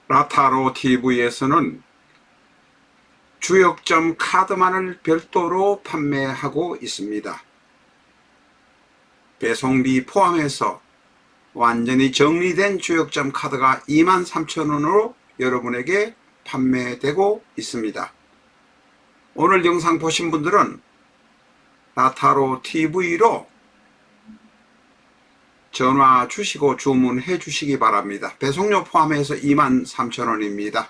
라타로 TV에서는 주역점 카드만을 별도로 판매하고 있습니다. 배송비 포함해서 완전히 정리된 주역점 카드가 23,000원으로 여러분에게 판매되고 있습니다. 오늘 영상 보신 분들은 라타로 TV로 전화 주시고 주문해 주시기 바랍니다. 배송료 포함해서 23,000원입니다.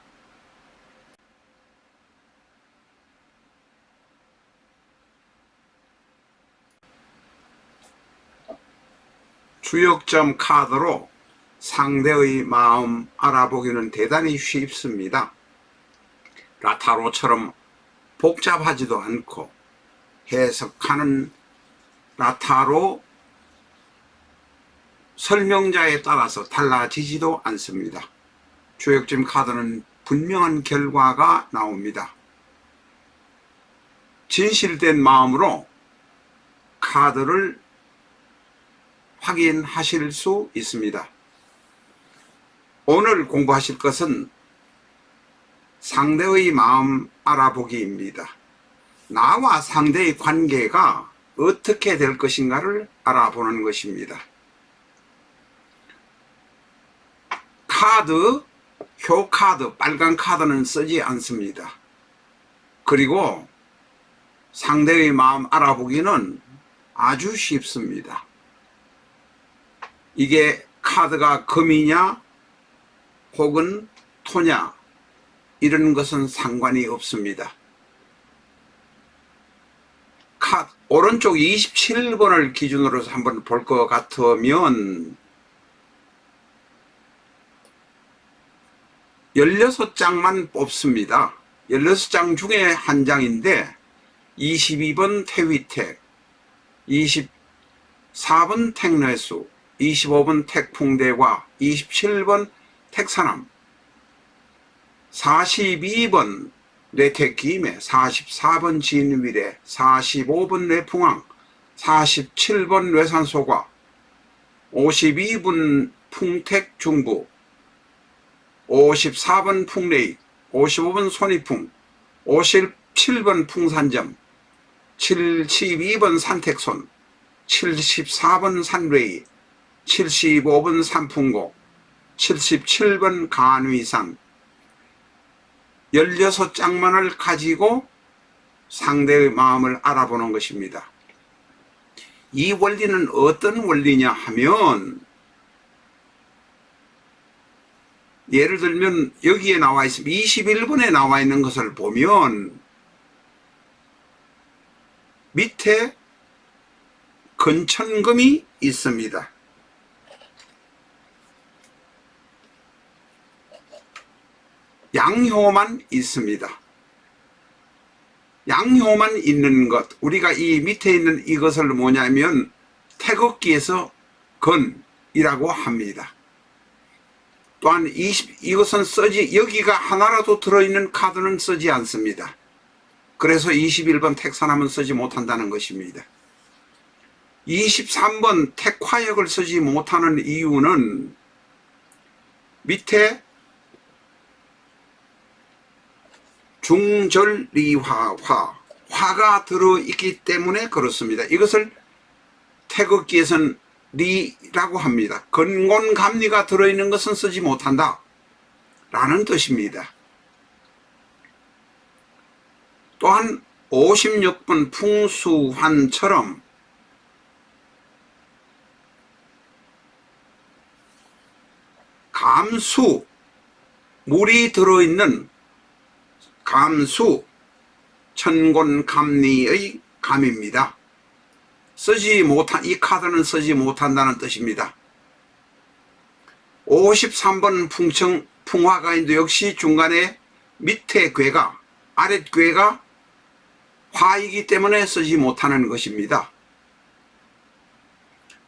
주역점 카드로 상대의 마음 알아보기는 대단히 쉽습니다. 라타로처럼 복잡하지도 않고 해석하는 라타로 설명자에 따라서 달라지지도 않습니다. 주역점 카드는 분명한 결과가 나옵니다. 진실된 마음으로 카드를 확인하실 수 있습니다. 오늘 공부하실 것은 상대의 마음 알아보기입니다. 나와 상대의 관계가 어떻게 될 것인가를 알아보는 것입니다. 카드, 효카드, 빨간 카드는 쓰지 않습니다. 그리고 상대의 마음 알아보기는 아주 쉽습니다. 이게 카드가 금이냐 혹은 토냐 이런 것은 상관이 없습니다. 오른쪽 27번을 기준으로 한번 볼 것 같으면 16장만 뽑습니다. 16장 중에 한 장인데 22번 태위택, 24번 택내수, 25번 택풍대과, 27번 택사남, 42번 뇌택기임에, 44번 진위래, 45번 뇌풍황, 47번 뇌산소과, 52번 풍택중부, 54번 풍레익, 55번 손이풍, 57번 풍산점, 72번 산택손, 74번 산뢰이, 75번 산풍곡, 77번 간위산, 16장만을 가지고 상대의 마음을 알아보는 것입니다. 이 원리는 어떤 원리냐 하면, 예를 들면 여기에 나와 있습니다. 21번에 나와 있는 것을 보면 밑에 근천금이 있습니다. 양효만 있습니다. 양효만 있는 것, 우리가 이 밑에 있는 이것을 뭐냐면 태극기에서 건이라고 합니다. 또한 이것은 여기가 하나라도 들어있는 카드는 쓰지 않습니다. 그래서 21번 택사남은 쓰지 못한다는 것입니다. 23번 택화역을 쓰지 못하는 이유는 밑에 중절리화, 화가 들어있기 때문에 그렇습니다. 이것을 태극기에서는 리라고 합니다. 근곤감리가 들어있는 것은 쓰지 못한다 라는 뜻입니다. 또한 56번 풍수환처럼 감수, 물이 들어있는 감수, 천곤감리의 감입니다. 이 카드는 쓰지 못한다는 뜻입니다. 53번 풍화가인도 역시 중간에 밑에 괴가, 아랫 괴가 화이기 때문에 쓰지 못하는 것입니다.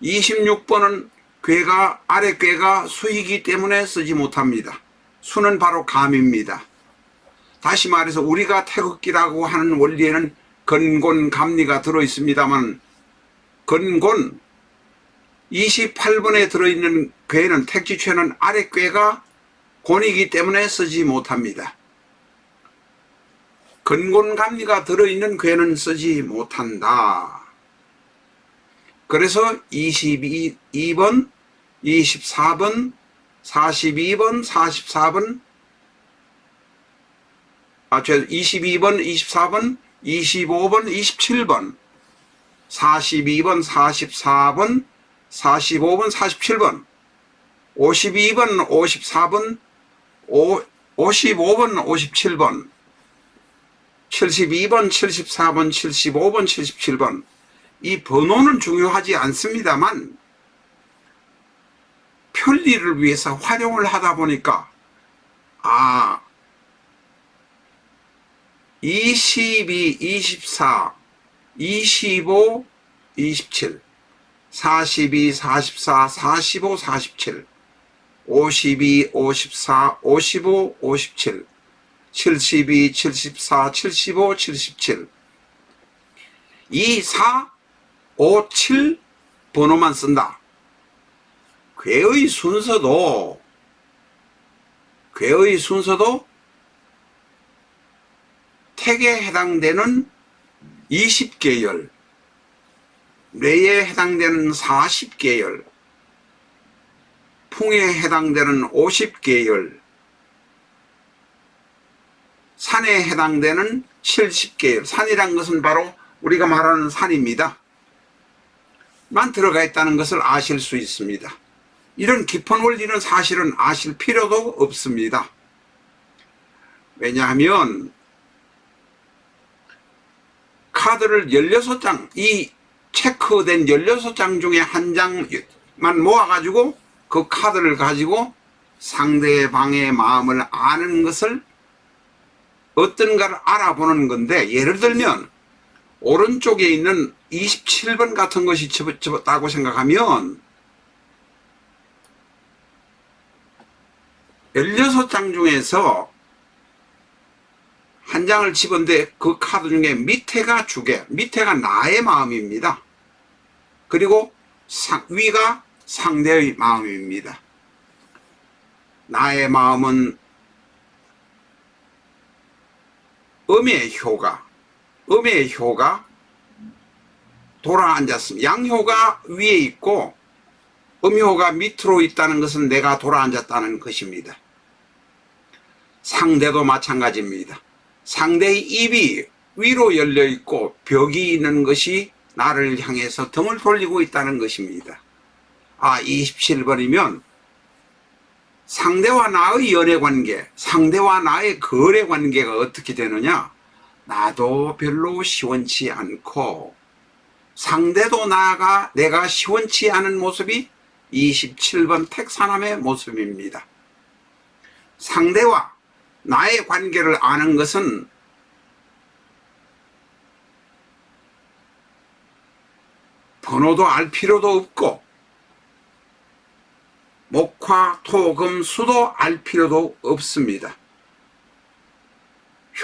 26번은 괴가, 아랫 괴가 수이기 때문에 쓰지 못합니다. 수는 바로 감입니다. 다시 말해서 우리가 태극기라고 하는 원리에는 근곤감리가 들어있습니다만 근곤 28번에 들어있는 궤는 택지최는 아랫 궤가 곤이기 때문에 쓰지 못합니다. 근곤감리가 들어있는 괴는 쓰지 못한다. 그래서 22번, 24번, 42번, 44번, 22번, 24번, 25번, 27번, 42번, 44번, 45번, 47번, 52번, 54번, 55번, 57번, 72번, 74번, 75번, 77번. 이 번호는 중요하지 않습니다만 편리를 위해서 활용을 하다 보니까 22, 24, 25, 27, 42, 44, 45, 47, 52, 54, 55, 57, 72, 74, 75, 77, 2, 4, 5, 7 번호만 쓴다. 괴의 순서도 택에 해당되는 20계열, 뇌에 해당되는 40계열, 풍에 해당되는 50계열, 산에 해당되는 70계열, 산이란 것은 바로 우리가 말하는 산입니다. 만 들어가 있다는 것을 아실 수 있습니다. 이런 깊은 원리는 사실은 아실 필요도 없습니다. 왜냐하면 카드를 16장, 이 체크된 16장 중에 한 장만 모아가지고 그 카드를 가지고 상대방의 마음을 아는 것을 어떤가를 알아보는 건데, 예를 들면 오른쪽에 있는 27번 같은 것이 집었다고 생각하면 16장 중에서 한 장을 집었는데 그 카드 중에 밑에가 주계, 밑에가 나의 마음입니다. 그리고 위가 상대의 마음입니다. 나의 마음은 음의 효가 돌아앉았습니다. 양효가 위에 있고 음효가 밑으로 있다는 것은 내가 돌아앉았다는 것입니다. 상대도 마찬가지입니다. 상대의 입이 위로 열려 있고 벽이 있는 것이 나를 향해서 등을 돌리고 있다는 것입니다. 27번이면 상대와 나의 연애관계, 상대와 나의 거래관계가 어떻게 되느냐? 나도 별로 시원치 않고 상대도 나가 내가 시원치 않은 모습이 27번 택사남의 모습입니다. 상대와 나의 관계를 아는 것은 번호도 알 필요도 없고 목화, 토, 금, 수도 알 필요도 없습니다.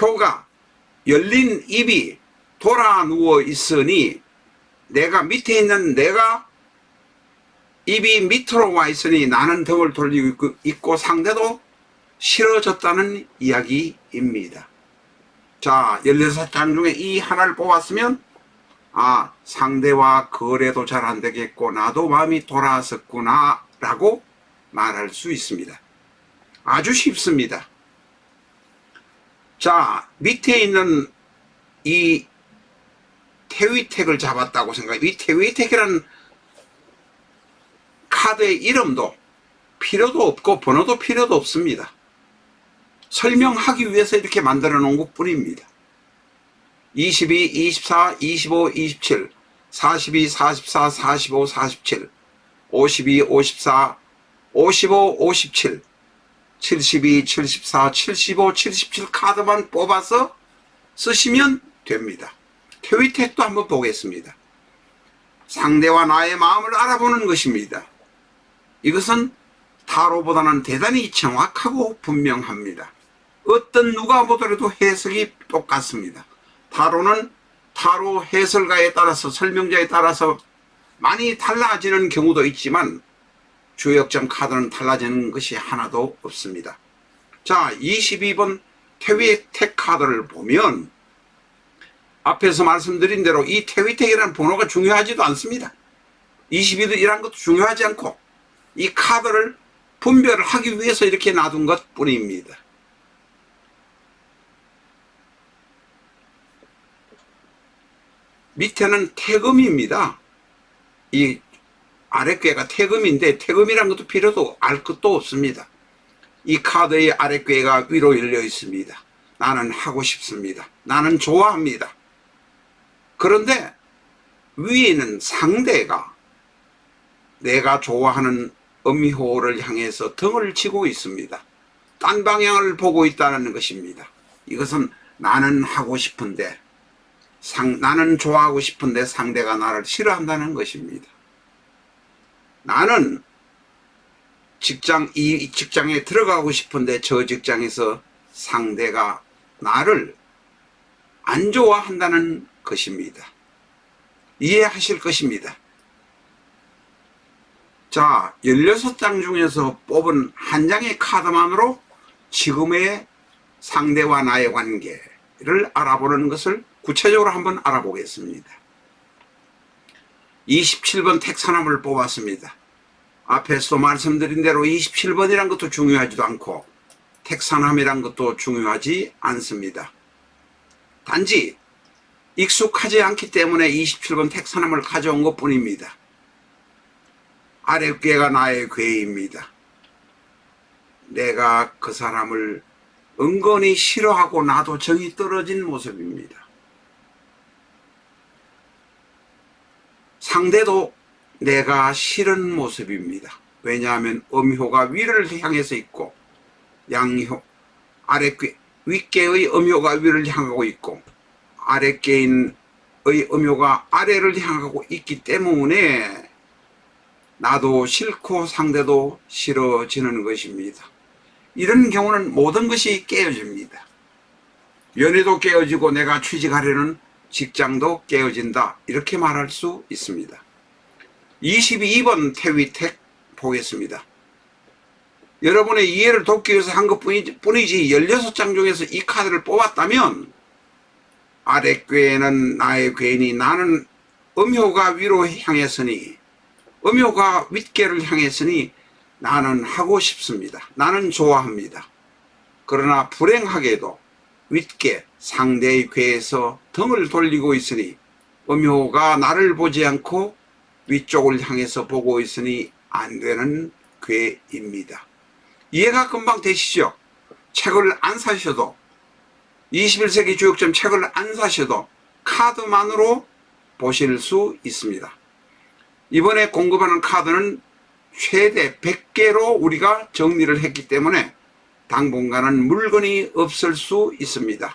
효가 열린 입이 돌아 누워 있으니 내가 밑에 있는 내가 입이 밑으로 와 있으니 나는 등을 돌리고 있고 상대도 싫어졌다는 이야기입니다. 자, 16장 중에 이 하나를 뽑았으면 상대와 거래도 잘 안 되겠고 나도 마음이 돌아섰구나 라고 말할 수 있습니다. 아주 쉽습니다. 자, 밑에 있는 이 태위택을 잡았다고 생각해요. 이 태위택이라는 카드의 이름도 필요도 없고 번호도 필요도 없습니다. 설명하기 위해서 이렇게 만들어 놓은 것 뿐입니다. 22, 24, 25, 27, 42, 44, 45, 47, 52, 54, 55, 57, 72, 74, 75, 77 카드만 뽑아서 쓰시면 됩니다. 태위택도 한번 보겠습니다. 상대와 나의 마음을 알아보는 것입니다. 이것은 타로보다는 대단히 정확하고 분명합니다. 어떤 누가 보더라도 해석이 똑같습니다. 타로는 타로 해설가에 따라서 설명자에 따라서 많이 달라지는 경우도 있지만 주역점 카드는 달라지는 것이 하나도 없습니다. 자, 22번 태위택 카드를 보면 앞에서 말씀드린 대로 이 태위택이라는 번호가 중요하지도 않습니다. 22도 것도 중요하지 않고 이 카드를 분별을 하기 위해서 이렇게 놔둔 것 뿐입니다. 밑에는 태금입니다. 이 아랫괴가 태금인데 태금이란 것도 필요도 알 것도 없습니다. 이 카드의 아랫괴가 위로 열려 있습니다. 나는 하고 싶습니다. 나는 좋아합니다. 그런데 위에 있는 상대가 내가 좋아하는 음효를 향해서 등을 치고 있습니다. 딴 방향을 보고 있다는 것입니다. 이것은 나는 하고 싶은데 나는 좋아하고 싶은데 상대가 나를 싫어한다는 것입니다. 나는 이 직장에 들어가고 싶은데 저 직장에서 상대가 나를 안 좋아한다는 것입니다. 이해하실 것입니다. 자, 16장 중에서 뽑은 한 장의 카드만으로 지금의 상대와 나의 관계를 알아보는 것을 구체적으로 한번 알아보겠습니다. 27번 택사람을 뽑았습니다. 앞에서도 말씀드린 대로 27번이란 것도 중요하지도 않고 택사람이란 것도 중요하지 않습니다. 단지 익숙하지 않기 때문에 27번 택사람을 가져온 것 뿐입니다. 아랫괴가 나의 괴입니다. 내가 그 사람을 은근히 싫어하고 나도 정이 떨어진 모습입니다. 상대도 내가 싫은 모습입니다. 왜냐하면 음효가 위를 향해서 있고 양효, 아랫괴, 윗괴의 음효가 위를 향하고 있고 아랫괴의 음효가 아래를 향하고 있기 때문에 나도 싫고 상대도 싫어지는 것입니다. 이런 경우는 모든 것이 깨어집니다. 연애도 깨어지고 내가 취직하려는 직장도 깨어진다. 이렇게 말할 수 있습니다. 22번 태위택 보겠습니다. 여러분의 이해를 돕기 위해서 한 것뿐이지 16장 중에서 이 카드를 뽑았다면 아랫괴는 나의 괴니 나는 음효가 위로 향했으니 음효가 윗괴를 향했으니 나는 하고 싶습니다. 나는 좋아합니다. 그러나 불행하게도 윗괴 상대의 괴에서 등을 돌리고 있으니 음효가 나를 보지 않고 위쪽을 향해서 보고 있으니 안 되는 괴입니다. 이해가 금방 되시죠? 책을 안 사셔도 21세기 주역점 책을 안 사셔도 카드만으로 보실 수 있습니다. 이번에 공급하는 카드는 최대 100개로 우리가 정리를 했기 때문에 당분간은 물건이 없을 수 있습니다.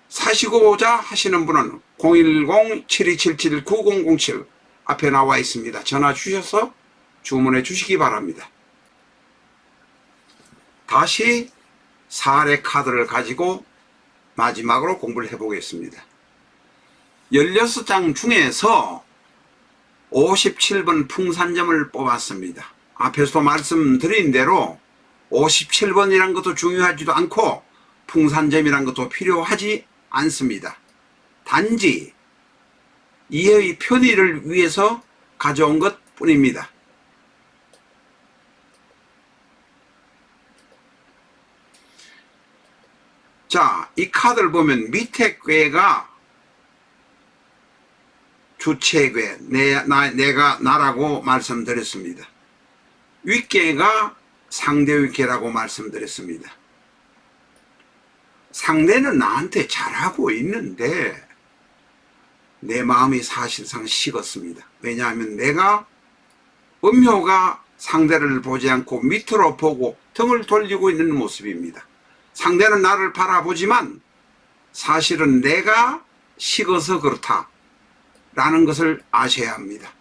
사시고자 하시는 분은 010-7277-9007 앞에 나와 있습니다. 전화 주셔서 주문해 주시기 바랍니다. 다시 사례 카드를 가지고 마지막으로 공부를 해보겠습니다. 16장 중에서 57번 풍산점을 뽑았습니다. 앞에서도 말씀드린 대로 57번이란 것도 중요하지도 않고 풍산점이란 것도 필요하지 않습니다. 단지 이해의 편의를 위해서 가져온 것 뿐입니다. 자, 이 카드를 보면 밑에 꾀가 주체괴, 내가 나라고 말씀드렸습니다. 윗괴가 상대 윗괴라고 말씀드렸습니다. 상대는 나한테 잘하고 있는데 내 마음이 사실상 식었습니다. 왜냐하면 내가 음효가 상대를 보지 않고 밑으로 보고 등을 돌리고 있는 모습입니다. 상대는 나를 바라보지만 사실은 내가 식어서 그렇다 라는 것을 아셔야 합니다.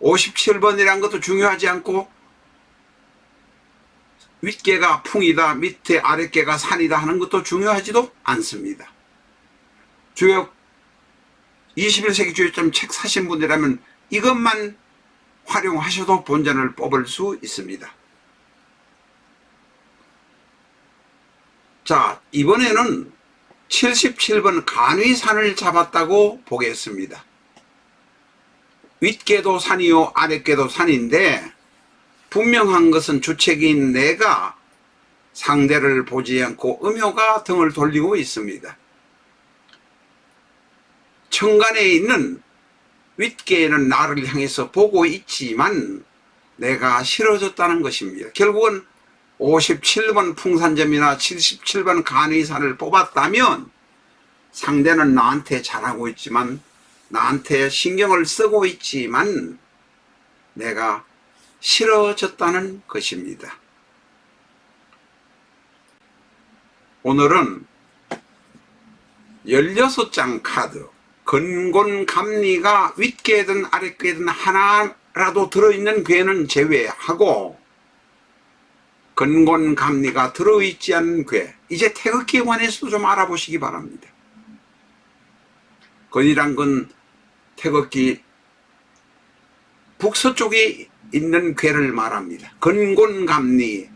57번이라는 것도 중요하지 않고 윗괴가 풍이다 밑에 아랫괴가 산이다 하는 것도 중요하지도 않습니다. 주역 21세기 주역점 책 사신 분이라면 이것만 활용하셔도 본전을 뽑을 수 있습니다. 자, 이번에는 77번 간위산을 잡았다고 보겠습니다. 윗궤도 산이요 아랫궤도 산인데 분명한 것은 주책인 내가 상대를 보지 않고 음효가 등을 돌리고 있습니다. 천간에 있는 윗궤에는 나를 향해서 보고 있지만 내가 싫어졌다는 것입니다. 결국은 57번 풍산점이나 77번 간위산을 뽑았다면 상대는 나한테 잘하고 있지만 나한테 신경을 쓰고 있지만 내가 싫어졌다는 것입니다. 오늘은 16장 카드 근곤감리가 윗궤든 아랫궤든 하나라도 들어있는 궤는 제외하고 근곤감리가 들어있지 않은 궤, 이제 태극기에 관해서도 좀 알아보시기 바랍니다. 근이란 건 태극기 북서쪽에 있는 궤를 말합니다. 근곤감리,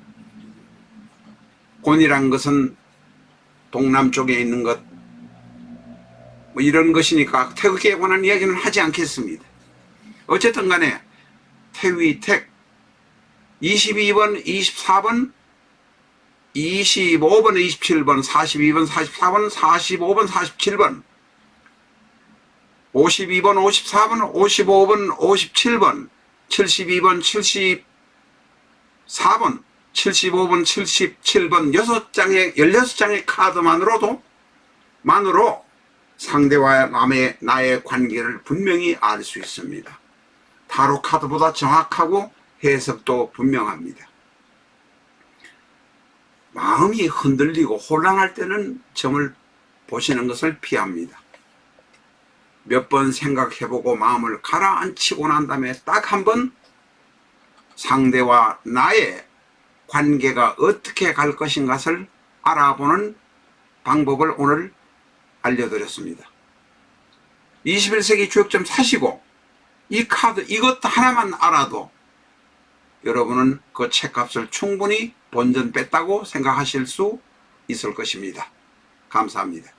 곤이란 것은 동남쪽에 있는 것, 뭐 이런 것이니까 태극기에 관한 이야기는 하지 않겠습니다. 어쨌든 간에 태위택 22번, 24번, 25번, 27번, 42번, 44번, 45번, 47번, 52번, 54번, 55번, 57번, 72번, 74번, 75번, 77번 16장의 카드만으로 상대와 나의 관계를 분명히 알 수 있습니다. 타로 카드보다 정확하고 해석도 분명합니다. 마음이 흔들리고 혼란할 때는 점을 보시는 것을 피합니다. 몇 번 생각해보고 마음을 가라앉히고 난 다음에 딱 한 번 상대와 나의 관계가 어떻게 갈 것인가를 알아보는 방법을 오늘 알려드렸습니다. 21세기 주역점 사시고 이 카드 이것 하나만 알아도 여러분은 그 책값을 충분히 본전 뺐다고 생각하실 수 있을 것입니다. 감사합니다.